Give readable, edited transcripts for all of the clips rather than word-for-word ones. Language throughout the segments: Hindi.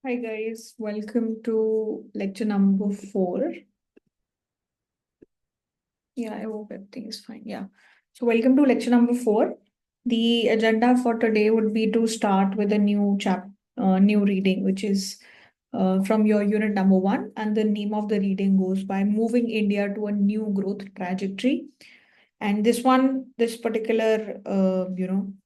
Hi guys, welcome to lecture number 4. Yeah, I hope everything is fine. Yeah. So welcome to lecture number 4. The agenda for today would be to start with a new reading, which is from your unit number 1, and the name of the reading goes by Moving India to a New Growth Trajectory. And this particular,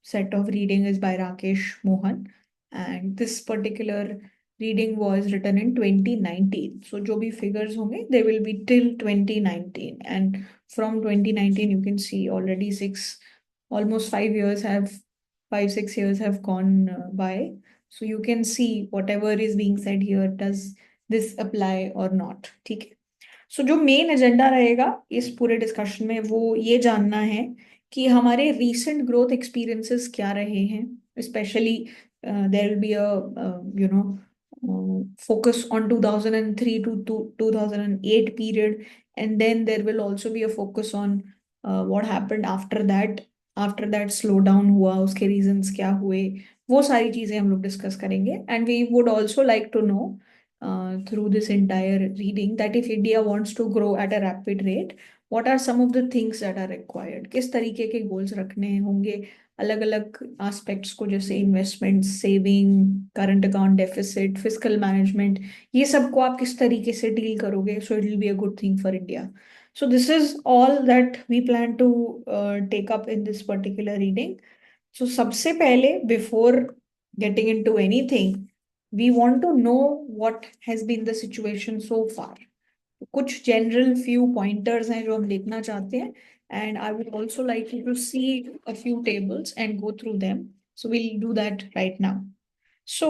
set of reading is by Rakesh Mohan. And this particular reading was written in 2019. So, जो भी figures होंगे, they will be till 2019. And from 2019, you can see already almost 5, 6 years have gone by. So, you can see whatever is being said here, does this apply or not? ठीक है. सो जो मेन एजेंडा रहेगा इस पूरे डिस्कशन में वो ये जानना है कि हमारे रीसेंट ग्रोथ एक्सपीरियंसेस क्या रहे हैं, specially there will be a you know focus on 2003 to 2008 period, and then there will also be a focus on what happened after that slowdown हुआ, उसके reasons क्या हुए, वो सारी चीजें हम लोग डिस्कस करेंगे. And we would also like to know through this entire reading that if India wants to grow at a rapid rate, what are some of the things that are required? किस तरीके के गोल्स रखने होंगे अलग अलग एस्पेक्ट्स को, जैसे investment, saving, current account deficit, fiscal management, ये सब को आप किस तरीके से डील करोगे, so it will be a good thing for India. So this is all that we plan to take up in this particular reading. So सबसे पहले, before getting into anything, we want to know what has been the situation so far. कुछ general few pointers हैं जो हम देखना चाहते हैं, and I would also like you to see a few tables and go through them. So we'll do that right now. So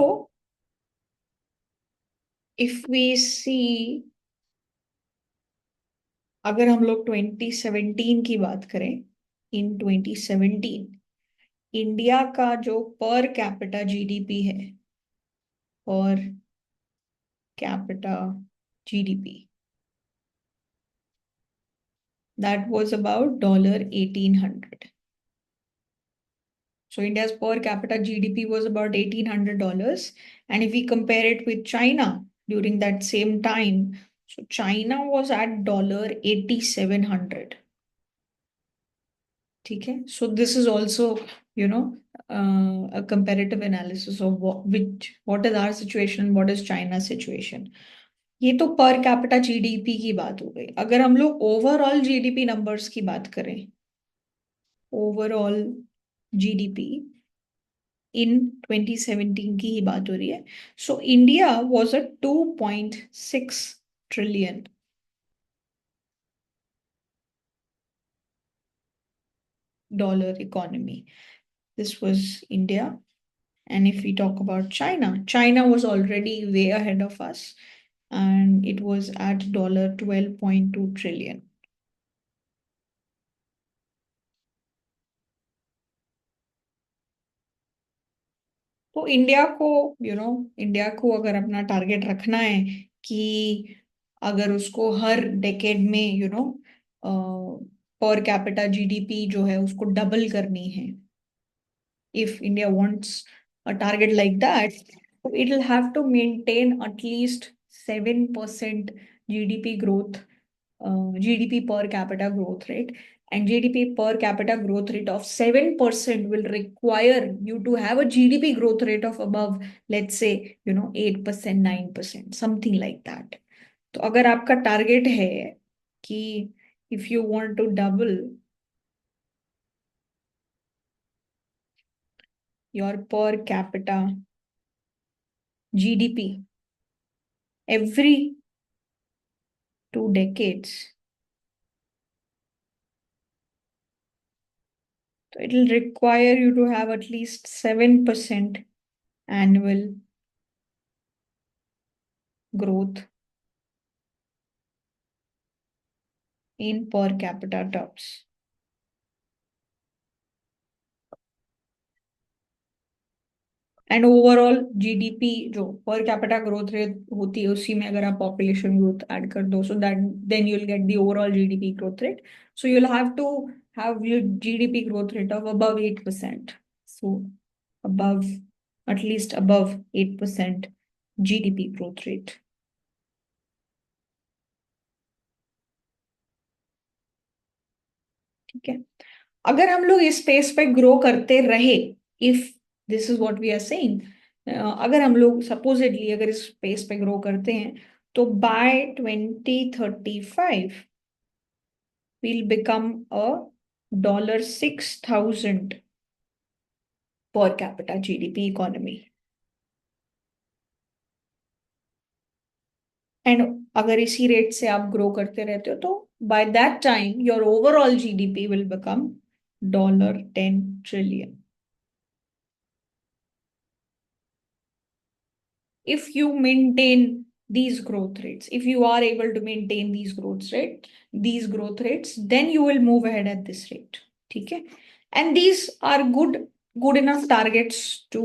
if we see, अगर हम लोग 2017 की बात करें, in 2017 इंडिया का जो पर कैपिटा जीडीपी है, per capita GDP, that was about $1,800. So India's per capita GDP was about $1,800. And if we compare it with China during that same time, so China was at $8,700. Okay, so this is also, a comparative analysis of what is our situation, what is China's situation. ये तो पर कैपिटा जीडीपी की बात हो गई. अगर हम लोग ओवरऑल जीडीपी नंबर्स की बात करें, ओवरऑल जीडीपी इन 2017 की ही बात हो रही है. So India was a 2.6 trillion dollar economy. This was India. And if we talk about China, China was already way ahead of us, and it was at $12.2 trillion. तो इंडिया को अगर अपना टारगेट रखना है कि अगर उसको हर डेकेड में पर कैपिटा जीडीपी जो है उसको डबल करनी है, if India wants a target like that, it will have to maintain at least 7% GDP growth, GDP per capita growth rate. And GDP per capita growth rate of 7% will require you to have a GDP growth rate of above, let's say, 8%, 9%, something like that. तो अगर आपका टारगेट है कि if you want to double your per capita GDP every 2 decades, so it will require you to have at least 7% annual growth in per capita terms. And overall GDP जो पर कैपिटा ग्रोथ रेट होती है उसी में अगर आप पॉपुलेशन ग्रोथ ऐड कर दो, so that then you will get the overall GDP growth rate. So you will have to have your GDP growth rate of above 8%. सो above, at least above 8% GDP growth rate. ठीक है, अगर हम लोग इस स्पेस पे ग्रो करते रहे, if this is what we are saying, अगर हम लोग सपोजिटली अगर इस स्पेस पे ग्रो करते हैं, तो by 2035 we'll become a $6,000 per capita GDP economy. And अगर इसी रेट से आप ग्रो करते रहते हो, तो by that time your overall GDP will become $10 trillion. If you maintain these growth rates, if you are able to maintain these growth rates, then you will move ahead at this rate. ठीक है, and these are good enough targets to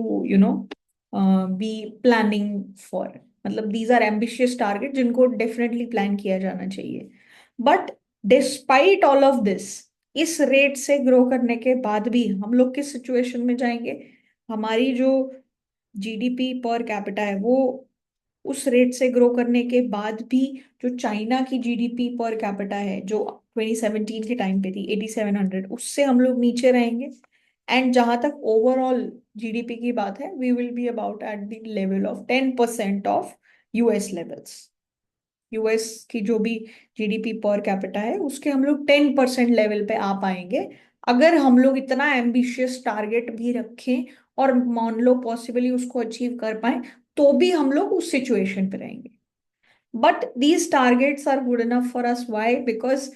be planning for. मतलब these are ambitious targets जिनको definitely plan किया जाना चाहिए. But despite all of this, इस रेट से ग्रो करने के बाद भी हम लोग किस सिचुएशन में जाएंगे? हमारी जो जीडीपी पर कैपिटा है वो उस रेट से ग्रो करने के बाद भी, जो चाइना की जीडीपी पर कैपिटा है जो 2017 के टाइम पे थी 8700, उससे हम लोग नीचे रहेंगे. एंड जहां तक ओवरऑल जीडीपी की बात है, we will be about at the level of 10% of US levels. US की जो भी जीडीपी पर कैपिटा है उसके हम लोग 10% लेवल पे आ पाएंगे, अगर हम लोग इतना एम्बिशियस टारगेट भी रखें और मान लो पॉसिबली उसको अचीव कर पाए, तो भी हम लोग उस सिचुएशन पे रहेंगे. But these targets are good enough for us. Why? Because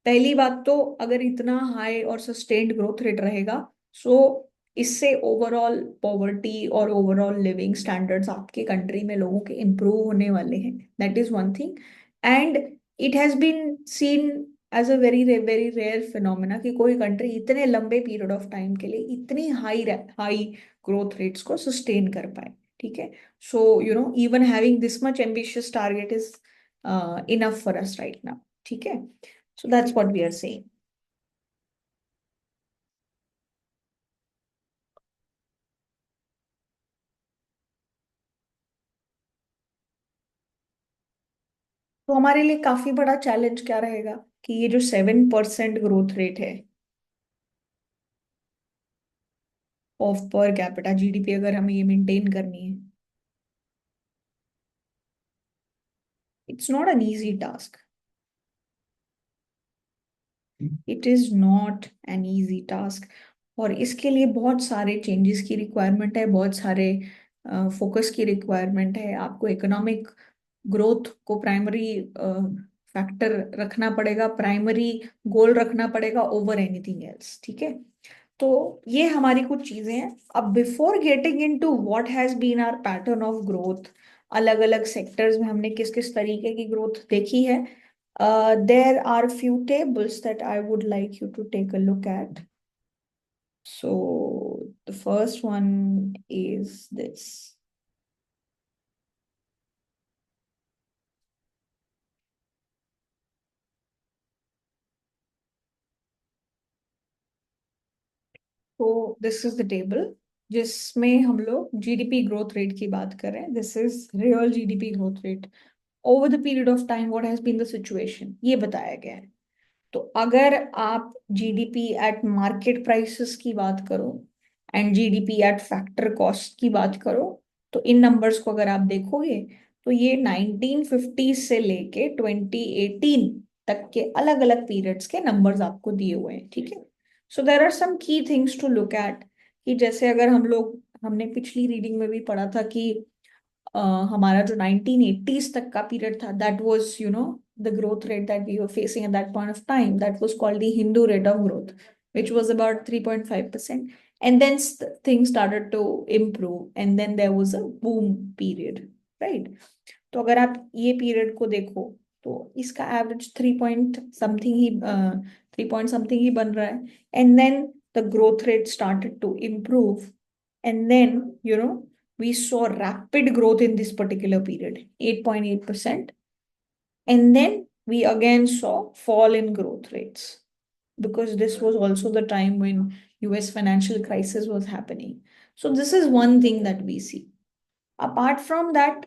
पहली बात तो अगर इतना हाई और सस्टेन्ड ग्रोथ रेट रहेगा, सो इससे ओवरऑल पॉवर्टी और ओवरऑल लिविंग स्टैंडर्ड्स आपके कंट्री में लोगों के इम्प्रूव होने वाले हैं. That is one thing. And it has been seen as a very rare phenomena कि कोई कंट्री इतने लंबे पीरियड ऑफ टाइम के लिए इतनी हाई हाई ग्रोथ रेट्स को सस्टेन कर पाए. ठीक है, so even having this much ambitious target is enough for us right now. ठीक है, so that's what we are saying. तो हमारे लिए काफी बड़ा चैलेंज क्या रहेगा कि ये जो 7% ग्रोथ रेट है ऑफ पर कैपिटा जीडीपी, अगर हमें ये मेंटेन करनी है, it's not an easy task. It is not an easy task. और इसके लिए बहुत सारे चेंजेस की रिक्वायरमेंट है, बहुत सारे फोकस की रिक्वायरमेंट है. आपको इकोनॉमिक ग्रोथ को प्राइमरी फैक्टर रखना पड़ेगा, प्राइमरी गोल रखना पड़ेगा ओवर एनीथिंग एल्स. ठीक है, तो ये हमारी कुछ चीजें हैं. अब before getting into what has been our pattern of growth, अलग अलग सेक्टर्स में हमने किस किस तरीके की ग्रोथ देखी है, there are few tables that I would like you to take a look at. So the first one is this. तो दिस इज द टेबल जिसमें हम लोग जीडीपी ग्रोथ रेट की बात कर रहे हैं. This is real GDP growth rate over the period of time. What has been the situation, ये बताया गया है. तो अगर आप जीडीपी एट मार्केट प्राइसेस की बात करो and GDP at factor cost की बात करो, तो इन नंबर्स को अगर आप देखोगे, तो ये 1950 से लेके 2018 तक के अलग अलग पीरियड्स के नंबर्स आपको दिए हुए हैं. ठीक है, सो देर आर सम की थिंग्स टू लुक एट. कि जैसे अगर हम लोग, हमने पिछली रीडिंग में भी पढ़ा था कि हमारा जो 1980s तक का पीरियड था, that was the growth rate that we were facing at that point of time, that was called the Hindu rate of growth, which was about 3.5%. And then things started to improve, and then there was a boom period, right? तो अगर आप ये पीरियड को देखो, तो इसका एवरेज 3 पॉइंट समथिंग ही बन रहा है. And then the growth rate started to improve, and then we saw rapid growth in this particular period, 8.8%. And then we again saw fall in growth rates, because this was also the time when US financial crisis was happening. So this is one thing that we see. Apart from that,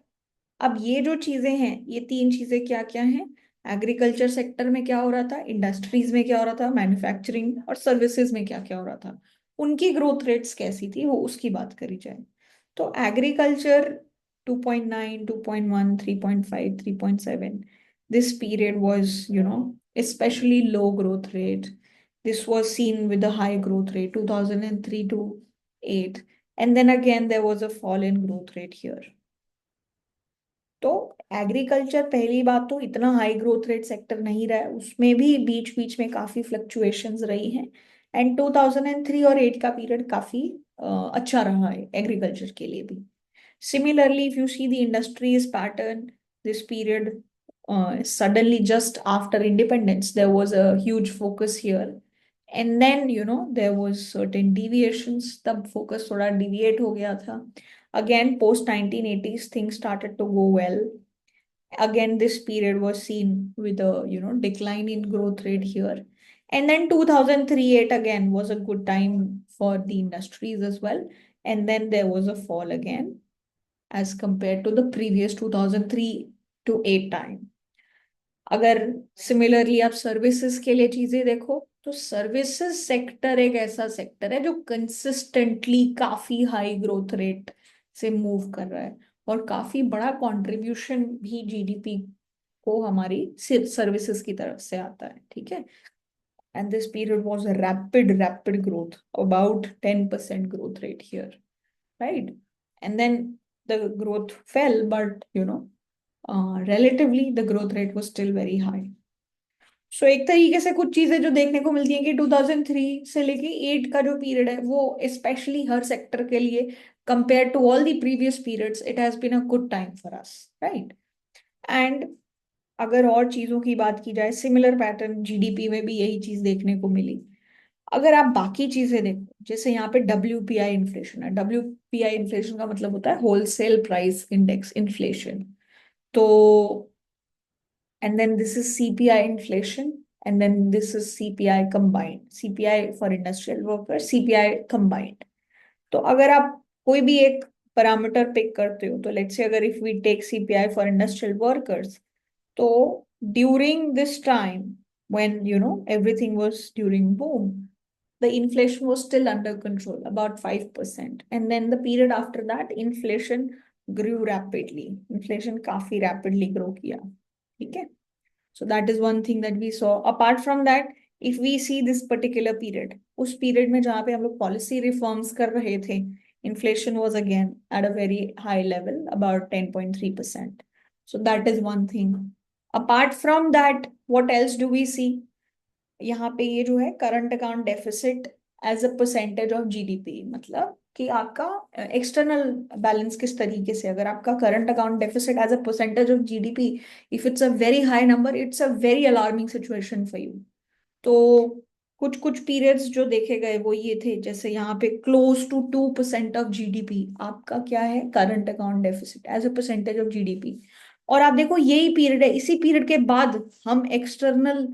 अब ये जो चीजें हैं, ये तीन चीजें क्या क्या हैं? एग्रीकल्चर सेक्टर में क्या हो रहा था, इंडस्ट्रीज में क्या हो रहा था, मैन्युफैक्चरिंग और सर्विसेज में क्या क्या हो रहा था, उनकी ग्रोथ रेट्स कैसी थी, वो उसकी बात करी जाए। तो agriculture 2.9, 2.1, 3.5, 3.7, this period was, especially low growth rate. This was seen with a high growth rate 2003 to 8, and then again there was a fall in growth rate here. तो एग्रीकल्चर पहली बात तो इतना हाई ग्रोथ रेट सेक्टर नहीं रहा है, उसमें भी बीच बीच में काफी फ्लक्चुएशंस रही हैं। एंड 2003 और 8 का पीरियड काफी अच्छा रहा है एग्रीकल्चर के लिए भी। Similarly, if you see the industry's pattern, this period, suddenly just after independence, there was a huge focus here. And then, there was certain deviations, तब focus थोड़ा deviate हो गया था. Again, post 1980s, things started to go well. Again, this period was seen with a, decline in growth rate here. And then 2003-8 again was a good time for the industries as well. And then there was a fall again as compared to the previous 2003 to 8 time. अगर सिमिलरली आप सर्विसेज के लिए चीजें देखो, तो सर्विसेज सेक्टर एक ऐसा सेक्टर है जो कंसिस्टेंटली काफी हाई ग्रोथ रेट से मूव कर रहा है, और काफी बड़ा कंट्रीब्यूशन भी जीडीपी को हमारी सर्विसेज की तरफ से आता है, ठीक है। And this period was a rapid growth, about 10% growth rate here, right? And then the growth fell, but relatively the growth rate was still very high. सो एक तरीके से कुछ चीजें जो देखने को मिलती हैं कि 2003 से लेके 8 का जो पीरियड है वो स्पेशली हर सेक्टर के लिए, compare to all the previous periods, it has been a good time for us, right. And अगर और चीजों की बात की जाए, सिमिलर पैटर्न जीडीपी में भी यही चीज देखने को मिली। अगर आप बाकी चीजें देखो, जैसे यहाँ पे डब्ल्यूपीआई इन्फ्लेशन है, डब्ल्यूपीआई इन्फ्लेशन का मतलब होता है होलसेल प्राइस इंडेक्स इन्फ्लेशन। तो and then this is CPI inflation, and then this is CPI combined, CPI for industrial workers, CPI combined. तो अगर आप कोई भी एक पैरामीटर पिक करते हो, तो लेट्स से अगर if we take CPI for industrial workers, तो during this time when everything was during boom, the inflation was still under control, about 5%. And then the period after that, inflation grew rapidly. Inflation काफी rapidly grow किया, ठीक है। So that is one thing that we saw. Apart from that, if we see this particular period, उस period में जहाँ पे हम लोग policy reforms कर रहे थे, inflation was again at a very high level, about 10.3%. So that is one thing. Apart from that, what else do we see? यहाँ पे ये जो है current account deficit as a percentage of GDP, मतलब कि आपका एक्सटर्नल बैलेंस किस तरीके से, अगर आपका current account deficit as a percentage of GDP, if it's a very high number, it's a very alarming situation for you. तो कुछ कुछ पीरियड्स जो देखे गए वो ये थे, जैसे यहाँ पे क्लोज टू 2% ऑफ जीडीपी आपका क्या है, current account deficit as a percentage of GDP. और आप देखो यही पीरियड है, इसी पीरियड के बाद हम एक्सटर्नल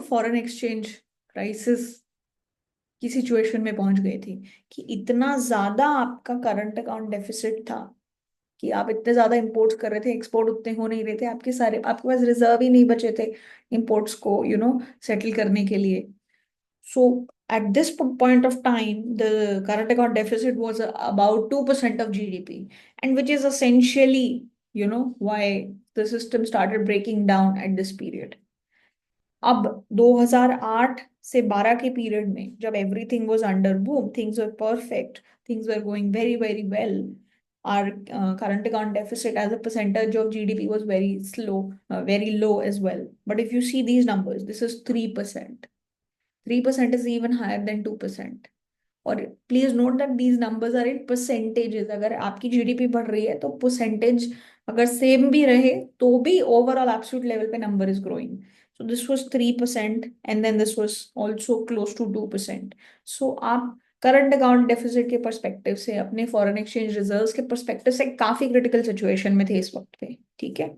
फॉरेन एक्सचेंज क्राइसिस की सिचुएशन में पहुंच गए थे, कि इतना ज्यादा आपका करंट अकाउंट डेफिसिट था कि आप इतने ज्यादा इंपोर्ट्स कर रहे थे, एक्सपोर्ट उतने हो नहीं रहे थे, आपके पास रिजर्व ही नहीं बचे थे इंपोर्ट्स को सेटल करने के लिए। So at this point of time the current account deficit was about 2% of GDP, and which is essentially why the system started breaking down at this period. अब 2008 से 12 के पीरियड में, जब everything was under boom, things were perfect, things were going very very well, our current account deficit as a percentage of GDP was very slow, very low as well. But if you see these numbers, this is 3%. 3% is even higher than 2%. और please note that these numbers are in percentages. अगर आपकी जीडीपी बढ़ रही है तो परसेंटेज अगर सेम भी रहे तो भी ओवरऑल एब्सोल्यूट लेवल पे number is growing. So this was 3% and then this was also close to 2%। सो आप करंट अकाउंट डेफिसिट के परस्पेक्टिव से, अपने फॉरेन एक्सचेंज रिजर्व्स के परस्पेक्टिव से काफी क्रिटिकल सिचुएशन में थे इस वक्त पे, ठीक है।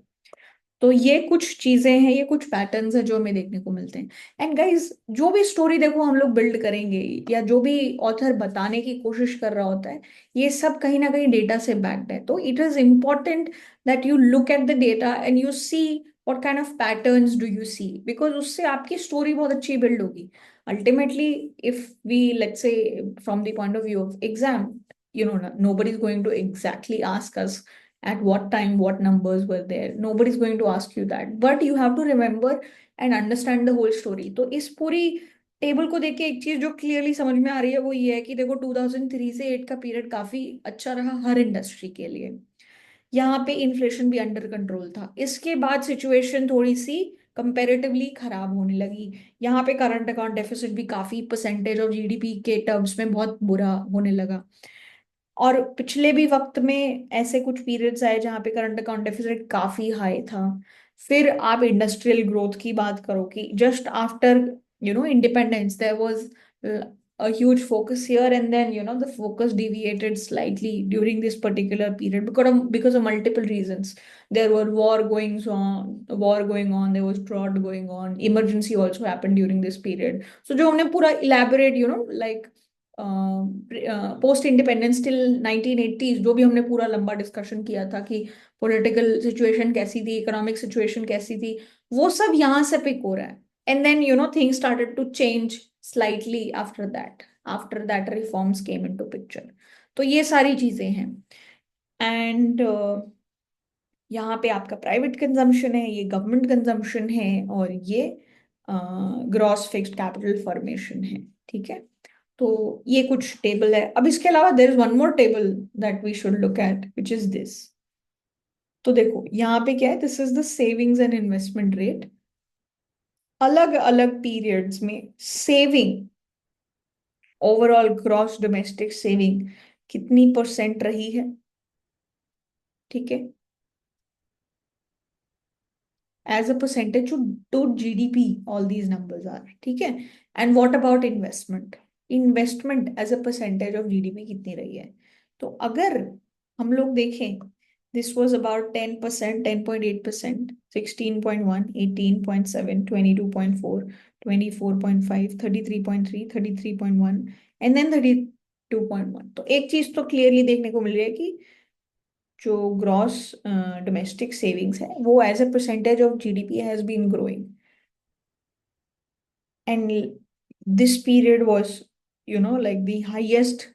तो ये कुछ चीजें हैं, ये कुछ पैटर्न्स हैं जो हमें देखने को मिलते हैं। एंड गाइस, जो भी स्टोरी देखो हम लोग बिल्ड करेंगे, या जो भी ऑथर बताने की कोशिश कर रहा होता है, ये सब कहीं ना कहीं डेटा से बैक्ड है। तो it is important that you look at the data and you see what kind of patterns do you see, because उससे आपकी स्टोरी बहुत अच्छी बिल्ड होगी। Ultimately, if we let's say from the point of view of exam, you know, nobody is going to exactly ask us at what time what numbers were there. Nobody's going to ask you that, but you have to remember and understand the whole story. तो इस पूरी टेबल को देख के एक चीज जो क्लियरली समझ में आ रही है वो ये है कि देखो 2003 से 8 का पीरियड काफी अच्छा रहा हर इंडस्ट्री के लिए। यहाँ पे इन्फ्लेशन भी अंडर कंट्रोल था। इसके बाद सिचुएशन थोड़ी सी कंपेरेटिवली खराब होने लगी। यहाँ पे करंट अकाउंट डेफिसिट भी काफी परसेंटेज ऑफ जीडीपी के टर्म्स में बहुत बुरा होने लगा। और पिछले भी वक्त में ऐसे कुछ पीरियड्स आए जहां पे करंट अकाउंट डेफिसिट काफी हाई था। फिर आप इंडस्ट्रियल ग्रोथ की बात करो कि just after independence there was a huge focus here, and then the focus deviated slightly during this particular period because of multiple reasons. There were war going on, there was drought going on, emergency also happened during this period. So जो हमने पूरा elaborate like post independence till 1980s जो भी हमने पूरा लंबा डिस्कशन किया था कि पॉलिटिकल सिचुएशन कैसी थी, इकोनॉमिक सिचुएशन कैसी थी, वो सब यहाँ से पिक हो रहा है। And then things started to change slightly after that reforms came into picture. तो ये सारी चीजें हैं। एंड यहाँ पे आपका प्राइवेट कंजम्पशन है, ये गवर्नमेंट कंजम्पशन है, और ये ग्रॉस फिक्स्ड कैपिटल फॉर्मेशन है। ठीक है, तो ये कुछ टेबल है। अब इसके अलावा there is one more table that we should look at, which is this. तो देखो यहाँ पे क्या है, this is the savings and investment rate. अलग अलग पीरियड्स में saving, overall gross domestic saving कितनी परसेंट रही है। ठीक है, as a percentage to GDP, all these numbers are, ठीक है। And what about investment? Investment as a percentage of GDP कितनी रही है। तो अगर हम लोग देखें, this was about 10%, 10.8%, 16.1, 18.7, 22.4, 24.5, 33.3, 33.1, and then 32.1। तो एक चीज तो क्लियरली देखने को मिल रही है कि जो ग्रॉस डोमेस्टिक सेविंग्स है वो as a percentage of GDP has been growing. And this period was like the highest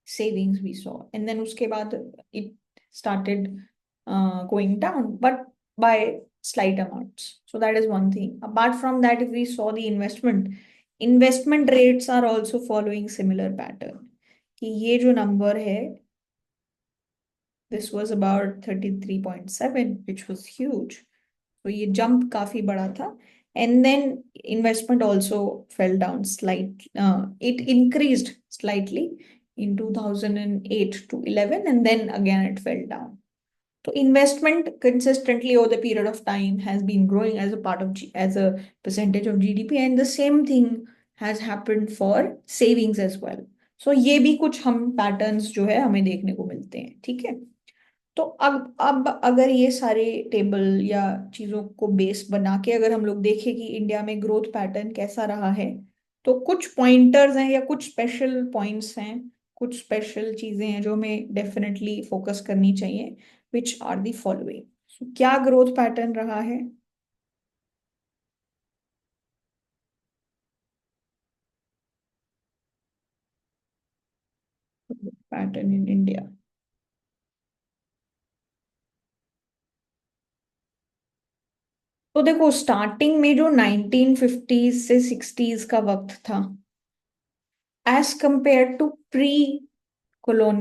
savings we saw, and then उसके बाद it started going down, but by slight amounts. So that is one thing. Apart from that, if we saw the investment rates are also following similar pattern, कि ये जो number है, this was about 33.7, which was huge. तो ये जंप काफी बड़ा था। And then investment also fell down slight, it increased slightly in 2008 to 11, and then again it fell down. So investment consistently over the period of time has been growing as a part of as a percentage of GDP, and the same thing has happened for savings as well. So ये भी कुछ हम patterns जो है हमें देखने को मिलते हैं। ठीक है, तो अब अगर ये सारे टेबल या चीजों को बेस बना के अगर हम लोग देखें कि इंडिया में ग्रोथ पैटर्न कैसा रहा है, तो कुछ पॉइंटर्स हैं या कुछ स्पेशल पॉइंट्स हैं, कुछ स्पेशल चीजें हैं जो हमें डेफिनेटली फोकस करनी चाहिए, विच आर दी फॉलोइंग। क्या ग्रोथ पैटर्न रहा है। पैटर्न इन इंडिया, तो देखो स्टार्टिंग में जो 1950s से 60s का वक्त था, as compare to pre colon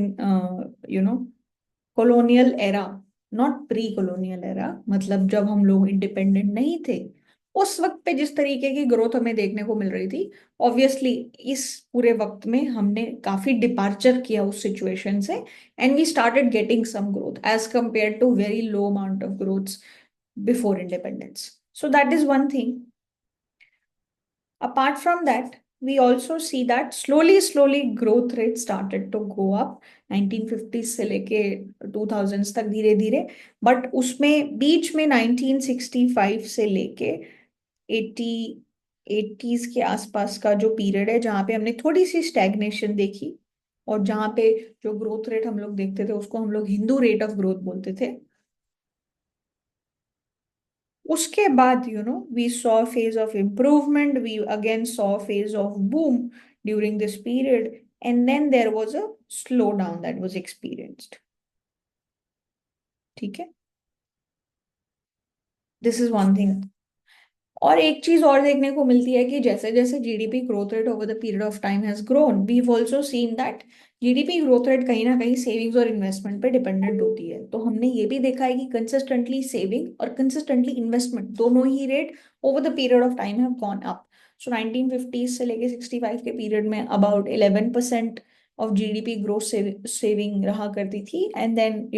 colonial era, not pre colonial era, मतलब जब हम लोग इंडिपेंडेंट नहीं थे, उस वक्त पे जिस तरीके की ग्रोथ हमें देखने को मिल रही थी, ऑब्वियसली इस पूरे वक्त में हमने काफी डिपार्चर किया उस सिचुएशन से, and we started getting some growth as compare to very low amount of growths before independence. So that is one thing. Apart from that, we also see that slowly growth rate started to go up 1950 से लेके 2000s तक धीरे धीरे, बट उसमें बीच में 1965 से लेके 80 80s के आसपास का जो पीरियड है जहाँ पे हमने थोड़ी सी स्टैग्नेशन देखी, और जहाँ पे जो ग्रोथ रेट हम लोग देखते थे उसको हम लोग हिंदू रेट ऑफ ग्रोथ बोलते थे। उसके बाद we saw phase of improvement, we again saw phase of boom during this period, and then there was a slow down that was experienced. ठीक है, दिस इज वन थिंग। और एक चीज और देखने को मिलती है कि जैसे जैसे GDP growth rate over the period of time has grown, we have also seen that GDP growth rate कहीं ना कहीं सेविंग्स और इन्वेस्टमेंट पे डिपेंडेंट होती है। तो हमने ये भी देखा है कि कंसिस्टेंटली सेविंग और कंसिस्टेंटली इन्वेस्टमेंट दोनों ही rate over the period of time have gone up. So 1950 से लेके 65 के पीरियड में about 11% of GDP growth saving रहा करती थी, एंड देन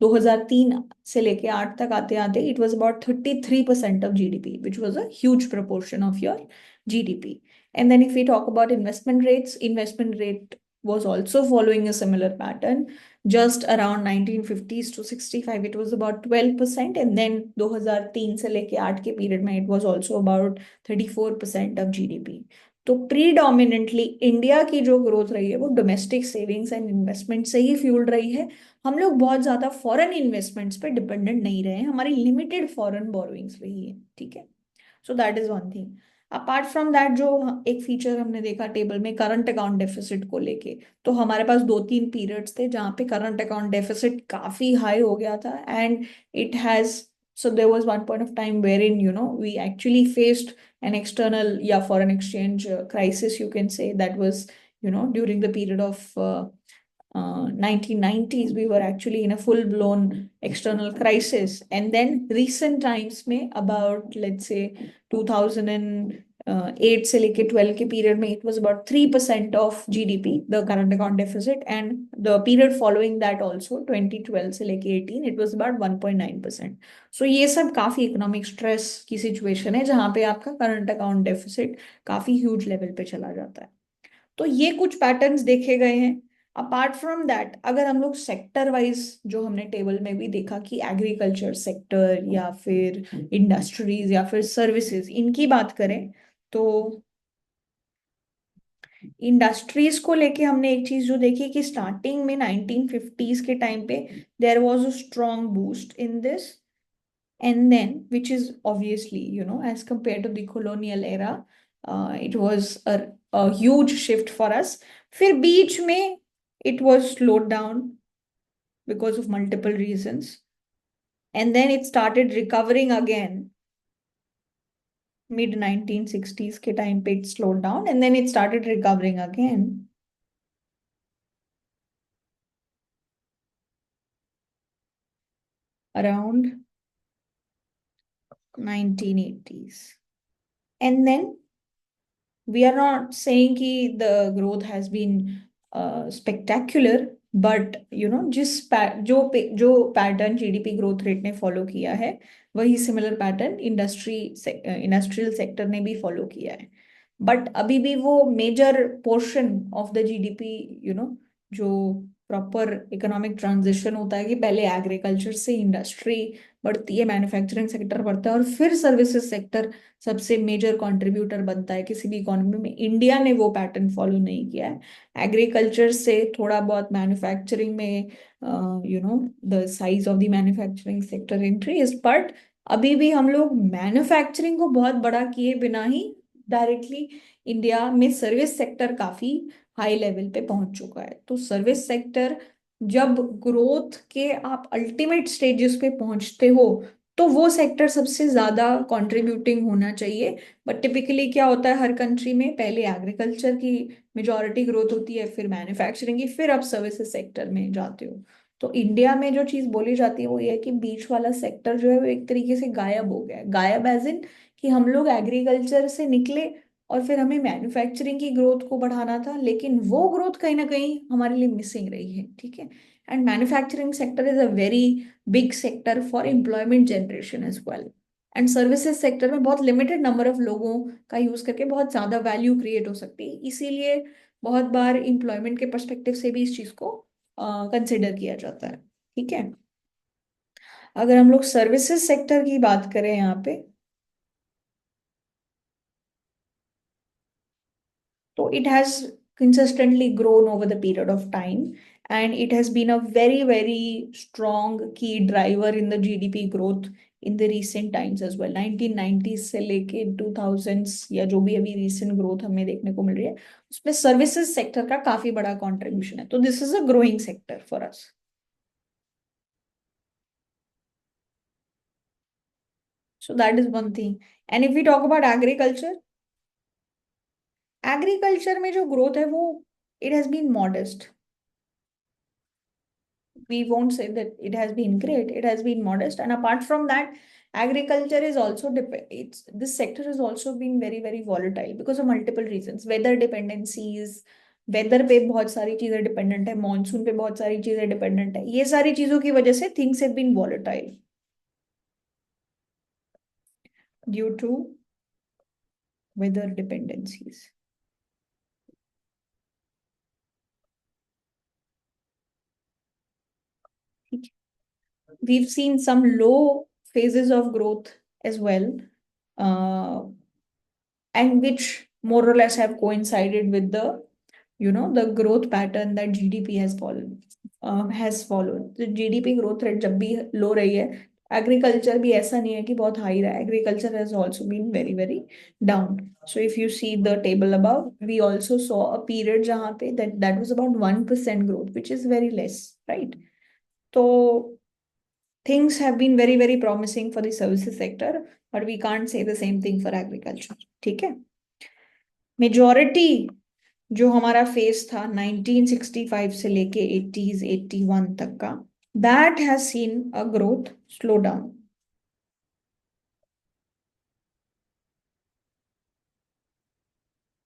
2003 से लेके 8 तक आते आते it was about 33% of GDP, which was a huge proportion of your GDP. And then if we talk about investment rates, investment rate was also following a similar pattern. Just around 1950s to 65 it was about 12%, and then 2003 से लेके 8 के पीरियड में it was also about 34% of GDP. तो प्रीडोमिनेंटली इंडिया की जो ग्रोथ रही है वो डोमेस्टिक सेविंग्स एंड इन्वेस्टमेंट से ही फ्यूल्ड रही है। हम लोग बहुत ज्यादा फॉरेन इन्वेस्टमेंट्स पे डिपेंडेंट नहीं रहे हैं, हमारी लिमिटेड फॉरेन बोरोइंग्स रही है। ठीक है, सो that is one thing. Apart from that जो एक फीचर हमने देखा टेबल में करंट अकाउंट डेफिसिट को लेके, तो हमारे पास दो तीन पीरियड्स थे जहाँ पे करंट अकाउंट डेफिसिट काफी हाई हो गया था, and it has so there was one point of time wherein we actually faced an external, yeah, foreign exchange crisis, you can say. That was during the period of 1990s we were actually in a full blown external crisis, and then recent times में about let's say 2008 से लेके 12 के पीरियड में it was about 3% of GDP the current account deficit, and the period following that also 2012 से लेके 18 it was about 1.9%. So ये सब काफी इकोनॉमिक स्ट्रेस की सिचुएशन है जहाँ पे आपका करंट अकाउंट डेफिसिट काफी ह्यूज लेवल पे चला जाता है। तो ये कुछ पैटर्न्स देखे गए हैं। अपार्ट फ्रॉम दैट अगर हम लोग सेक्टर वाइज जो हमने टेबल में भी देखा कि एग्रीकल्चर सेक्टर या फिर इंडस्ट्रीज या फिर सर्विसेज इनकी बात करें, तो इंडस्ट्रीज को लेके हमने एक चीज जो देखी कि स्टार्टिंग में 1950s के टाइम पे there was a strong boost in this, and then which is obviously as compared to the colonial era, it was a huge shift for us. फिर बीच में it was slowed down because of multiple reasons, and then it started recovering again mid 1960s के टाइम पे it slowed down and then it started recovering again around 1980s. And then we are not saying कि the growth has been spectacular, but जो पैटर्न जीडीपी ग्रोथ रेट ने फॉलो किया है वही सिमिलर पैटर्न इंडस्ट्रियल सेक्टर ने भी फॉलो किया है। बट अभी भी वो major portion of the GDP जो प्रॉपर इकोनॉमिक ट्रांजिशन होता है कि पहले एग्रीकल्चर से इंडस्ट्री बढ़ती है, मैन्युफैक्चरिंग सेक्टर बढ़ता है और फिर सर्विसेज सेक्टर सबसे मेजर कंट्रीब्यूटर बनता है किसी भी इकोनॉमी में। इंडिया ने वो पैटर्न फॉलो नहीं किया है। एग्रीकल्चर से थोड़ा बहुत मैन्युफैक्चरिंग में the size of the manufacturing sector increase, but अभी भी हम लोग मैन्युफैक्चरिंग को बहुत बड़ा किए बिना ही डायरेक्टली इंडिया में सर्विस सेक्टर काफी हाई लेवल पे पहुंच चुका है। तो सर्विस सेक्टर जब ग्रोथ के आप अल्टीमेट स्टेजेस पे पहुंचते हो तो वो सेक्टर सबसे ज्यादा कंट्रीब्यूटिंग होना चाहिए। बट टिपिकली क्या होता है हर कंट्री में पहले एग्रीकल्चर की मेजॉरिटी ग्रोथ होती है, फिर मैन्युफैक्चरिंग की, फिर आप सर्विसेज सेक्टर में जाते हो। तो इंडिया में जो चीज बोली जाती है वो ये है कि बीच वाला सेक्टर जो है वो एक तरीके से गायब हो गया है। गायब एज इन कि हम लोग एग्रीकल्चर से निकले और फिर हमें मैन्युफैक्चरिंग की ग्रोथ को बढ़ाना था, लेकिन वो ग्रोथ कहीं ना कहीं हमारे लिए मिसिंग रही है। ठीक है, and manufacturing sector is a very big sector for employment generation as well. And services sector में बहुत लिमिटेड नंबर ऑफ लोगों का यूज करके बहुत ज्यादा वैल्यू क्रिएट हो सकती है, इसीलिए बहुत बार एम्प्लॉयमेंट के पर्सपेक्टिव से भी इस चीज को कंसिडर किया जाता है। ठीक है। अगर हम लोग सर्विसेज सेक्टर की बात करें यहाँ पे, so it has consistently grown over the period of time, and it has been a very, very strong key driver in the GDP growth in the recent times as well. 1990s से लेके 2000s या जो भी अभी recent growth हमें देखने को मिल रही है, उसमें services sector का काफी बड़ा contribution है। तो this is a growing sector for us. So that is one thing. And if we talk about agriculture, agriculture में जो growth है वो it has been modest. We won't say that it has been great, it has been modest. And apart from that, agriculture is also it's this sector has also been very, very volatile because of multiple reasons, weather dependencies, weather पे बहुत सारी चीजें डिपेंडेंट है, मॉनसून पे बहुत सारी चीजें डिपेंडेंट है, ये सारी चीजों की वजह से things have been volatile due to weather dependencies. ठीक है। we've seen some low phases of growth as well, uh, and which more or less have coincided with the the growth pattern that GDP has followed. तो GDP growth rate जब भी लो रही है, एग्रीकल्चर भी ऐसा नहीं है कि बहुत हाई रहा है, agriculture has also been very, very down. So if you see the table above, we also saw a period जहाँ पे that was about 1% growth, which is very less, right? तो things have been very, very promising for the services sector, but we can't say the same thing for agriculture। ठीक है। मेजोरिटी जो हमारा फेस था 1965 से लेके 80s 81 तक का, that has seen a growth slow down.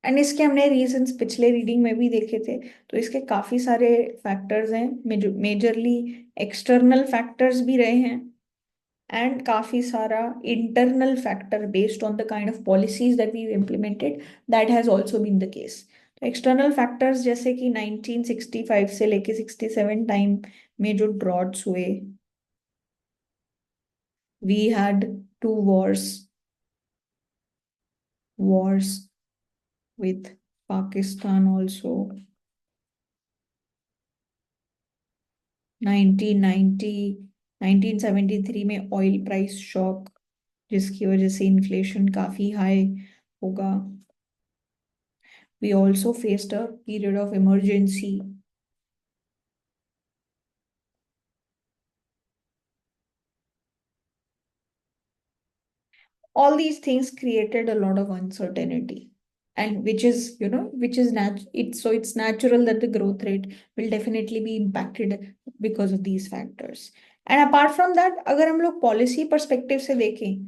And इसके हमने रीजंस पिछले रीडिंग में भी देखे थे। तो इसके काफी सारे फैक्टर्स हैं, मेजरली एक्सटर्नल फैक्टर्स भी रहे हैं, एंड काफी सारा internal factor based on the kind of policies that we implemented, that has also been the case. तो एक्सटर्नल फैक्टर्स जैसे कि 1965 से लेके 67 टाइम में जो ड्रॉट्स हुए, we had two wars with Pakistan also। 1990 1973 में ऑयल प्राइस शॉक, जिसकी वजह से इन्फ्लेशन काफी हाई होगा। We also faced a period of emergency। All these things created a lot of uncertainty, and which is natural that the growth rate will definitely be impacted because of these factors। and apart from that, अगर हम लोग पॉलिसी पर्सपेक्टिव से देखें,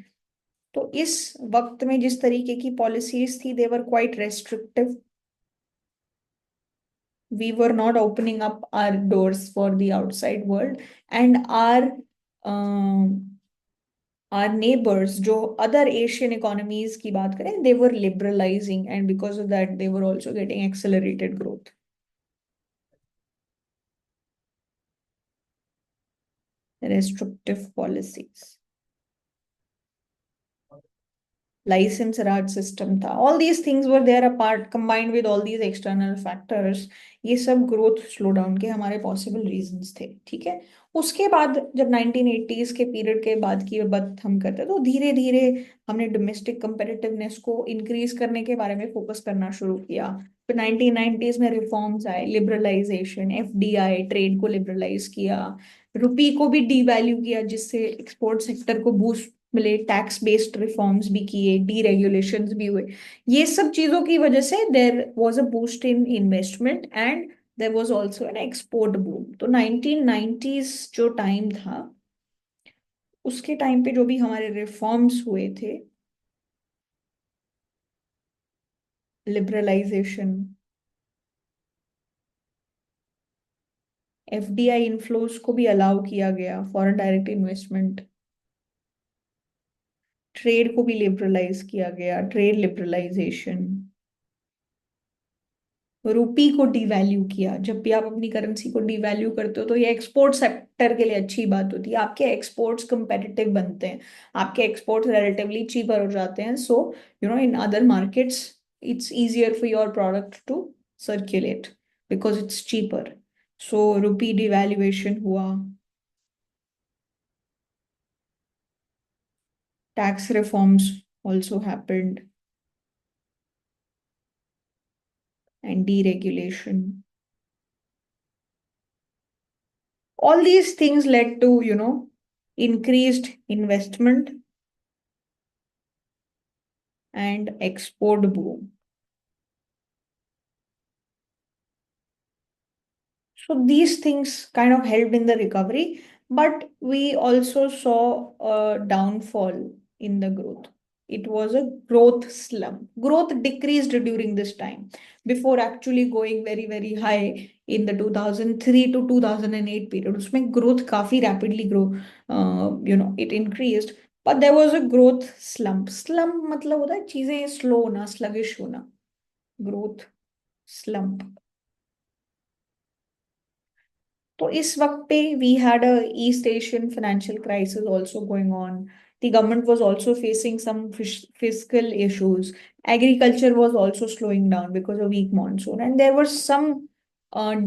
तो इस वक्त में जिस तरीके की पॉलिसीज थी, they were quite restrictive. we were not opening up our doors for the outside world, and our neighbors जो other Asian economies की बात करें, they were liberalizing, and because of that they were also getting accelerated growth। restrictive policies, license raj system था, all these things were there apart, combined with all these external factors, ये सब ग्रोथ स्लो डाउन के हमारे पॉसिबल रीजंस थे। ठीक है। उसके बाद जब 1980s के पीरियड के बाद की बात हम करते हैं, तो धीरे धीरे हमने डोमेस्टिक कंपेटिटिवनेस को इंक्रीज करने के बारे में फोकस करना शुरू किया। फिर 1990s में रिफॉर्म्स आए, लिबरलाइजेशन, एफडीआई, ट्रेड को लिबरलाइज किया, रुपी को भी डीवैल्यू किया, जिससे एक्सपोर्ट सेक्टर को बूस्ट मिले, टैक्स बेस्ड रिफॉर्म्स भी किए, डीरेगुलेशंस भी हुए। ये सब चीजों की वजह से there was a boost in investment, and there was also an export boom. तो 1990s जो टाइम था, उसके टाइम पे जो भी हमारे रिफॉर्म्स हुए थे, लिबरलाइजेशन, एफडीआई इनफ्लोज को भी अलाउ किया गया, फॉरेन डायरेक्ट इन्वेस्टमेंट, ट्रेड को भी लिबरलाइज किया गया, ट्रेड लिबरलाइजेशन। रुपी को डिवैल्यू किया। जब भी आप अपनी करेंसी को डिवैल्यू करते हो तो ये एक्सपोर्ट सेक्टर के लिए अच्छी बात होती है, आपके एक्सपोर्ट्स कंपेटिटिव बनते हैं, आपके एक्सपोर्ट्स रिलेटिवली चीपर हो जाते हैं। So in other markets it's easier for your product to circulate because it's cheaper. So rupee devaluation हुआ। Tax reforms also happened, and deregulation. All these things led to, increased investment and export boom. So these things kind of helped in the recovery, but we also saw a downfall in the growth. It was a growth slump. Growth decreased during this time before actually going very, very high in the 2003 to 2008 period. उसमें growth काफी rapidly it increased. But there was a growth slump. Slump मतलब होता है चीजें slow होना, sluggish होना. Growth slump. तो इस वक्त पे we had a East Asian financial crisis also going on. The government was also facing some fiscal issues. Agriculture was also slowing down because of weak monsoon, and there were some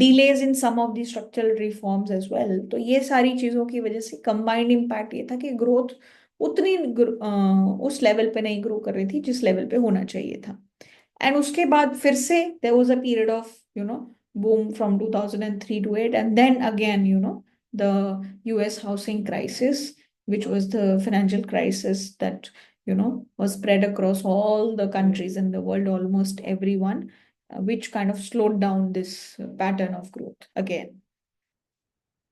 delays in some of the structural reforms as well. तो ये सारी चीजों की वजह से कंबाइंड इम्पैक्ट ये था कि ग्रोथ उतनी उस लेवल पे नहीं ग्रो कर रही थी जिस लेवल पे होना चाहिए था. एंड उसके बाद फिर से there was a period of boom from 2003 to 8, and then again the US housing crisis, which was the financial crisis that was spread across all the countries in the world, almost everyone, which kind of slowed down this pattern of growth again.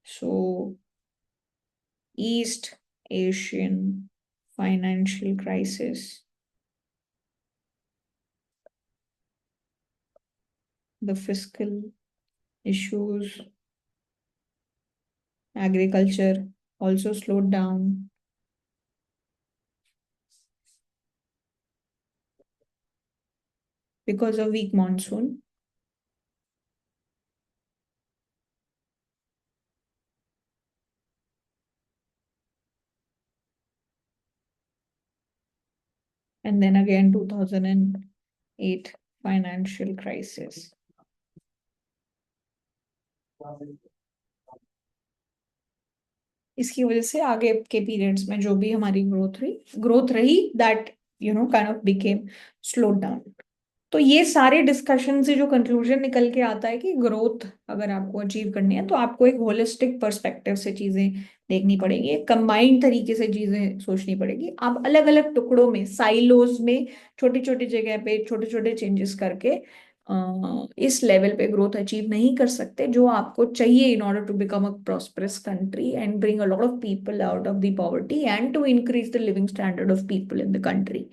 So East Asian financial crisis, the fiscal issues, agriculture also slowed down because of weak monsoon. And then again 2008 financial crisis. इसकी वजह से आगे के पीरियड्स में जो भी हमारी ग्रोथ रही that kind of became slowed down. तो ये सारे डिस्कशन से जो कंक्लूजन निकल के आता है कि ग्रोथ अगर आपको अचीव करनी है तो आपको एक होलिस्टिक पर्सपेक्टिव से चीजें देखनी पड़ेगी, एक कंबाइंड तरीके से चीजें सोचनी पड़ेगी. आप अलग अलग टुकड़ों में, साइलोज में, छोटी छोटी जगह पे छोटे छोटे चेंजेस करके इस लेवल पे ग्रोथ अचीव नहीं कर सकते जो आपको चाहिए in order to become a prosperous country and bring a lot of people out of the poverty and to increase the living standard of people in the country.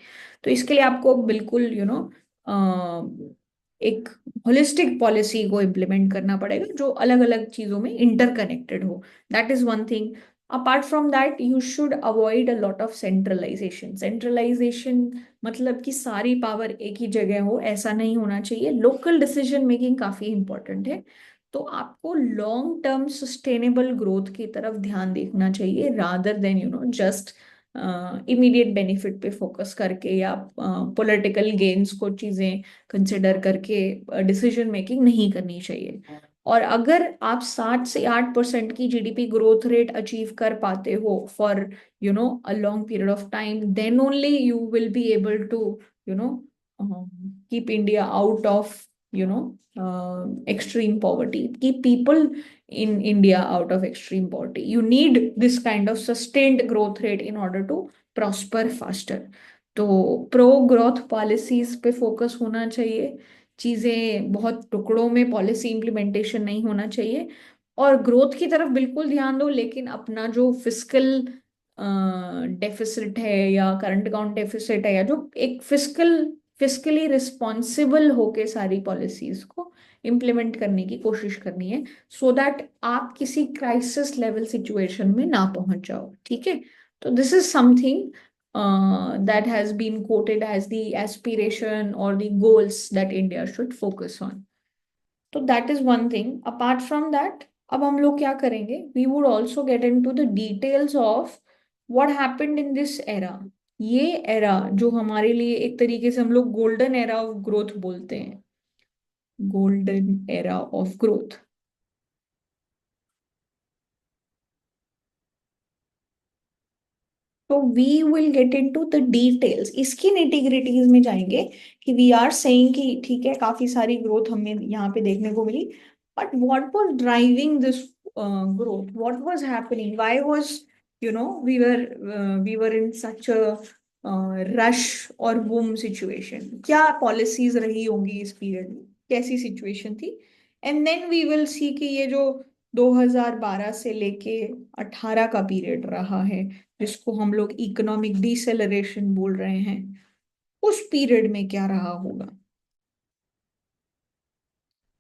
तो इसके लिए आपको बिल्कुल एक होलिस्टिक पॉलिसी को इम्प्लीमेंट करना पड़ेगा जो अलग अलग चीजों में इंटरकनेक्टेड हो. That is one thing. Apart from that you should avoid a lot of centralisation. Centralisation मतलब कि सारी पावर एक ही जगह हो, ऐसा नहीं होना चाहिए. लोकल डिसीजन मेकिंग काफी इंपॉर्टेंट है. तो आपको लॉन्ग टर्म सस्टेनेबल ग्रोथ की तरफ ध्यान देखना चाहिए rather than just immediate benefit पे फोकस करके या पॉलिटिकल गेन्स को चीजें कंसिडर करके डिसीजन मेकिंग नहीं करनी चाहिए. और अगर आप 7 से 8% की जीडीपी ग्रोथ रेट अचीव कर पाते हो for a long period of time, then only you will be able to you know keep India out of extreme poverty, keep people in India out of extreme poverty. You need this kind of sustained growth rate in order to prosper faster. तो प्रो ग्रोथ पॉलिसीज पे फोकस होना चाहिए. चीजें बहुत टुकड़ों में पॉलिसी इम्प्लीमेंटेशन नहीं होना चाहिए. और ग्रोथ की तरफ बिल्कुल ध्यान दो, लेकिन अपना जो फिस्कल डेफिसिट है या करंट अकाउंट डेफिसिट है या जो एक फिस्कली रिस्पॉन्सिबल होके सारी पॉलिसीज को इम्प्लीमेंट करने की कोशिश करनी है सो दैट आप किसी क्राइसिस लेवल सिचुएशन में ना पहुंच जाओ. ठीक है. तो this is something that has been quoted as the aspiration or the goals that India should focus on. तो that is one thing. Apart from that, अब हम लोग क्या करेंगे, we would also get in to the details of what happened in this era. ये एरा जो हमारे लिए एक तरीके से हम लोग गोल्डन एरा ऑफ ग्रोथ बोलते हैं, गोल्डन एरा ऑफ ग्रोथ. तो we will get in to the details, इसकी निटिग्रिटीज में जाएंगे कि वी आर सेइंग कि ठीक है काफी सारी ग्रोथ हमें यहाँ पे देखने को मिली, but what was driving this growth, what was happening, why was we were in such a rush और बूम सिचुएशन, क्या पॉलिसीज रही होंगी इस पीरियड में, कैसी सिचुएशन थी. And then we will see कि ये जो 2012 से लेके 18 का पीरियड रहा है, जिसको हम लोग इकोनॉमिक डिसेलरेशन बोल रहे हैं, उस पीरियड में क्या रहा होगा.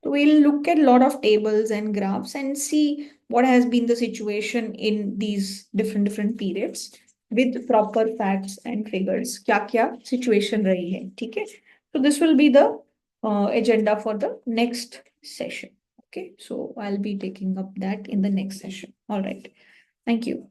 So we'll look at a lot of tables and graphs and see what has been the situation in these different periods with proper facts and figures. क्या क्या situation रही है, ठीक है. So this will be the agenda for the next session. Okay, so I'll be taking up that in the next session. All right. Thank you.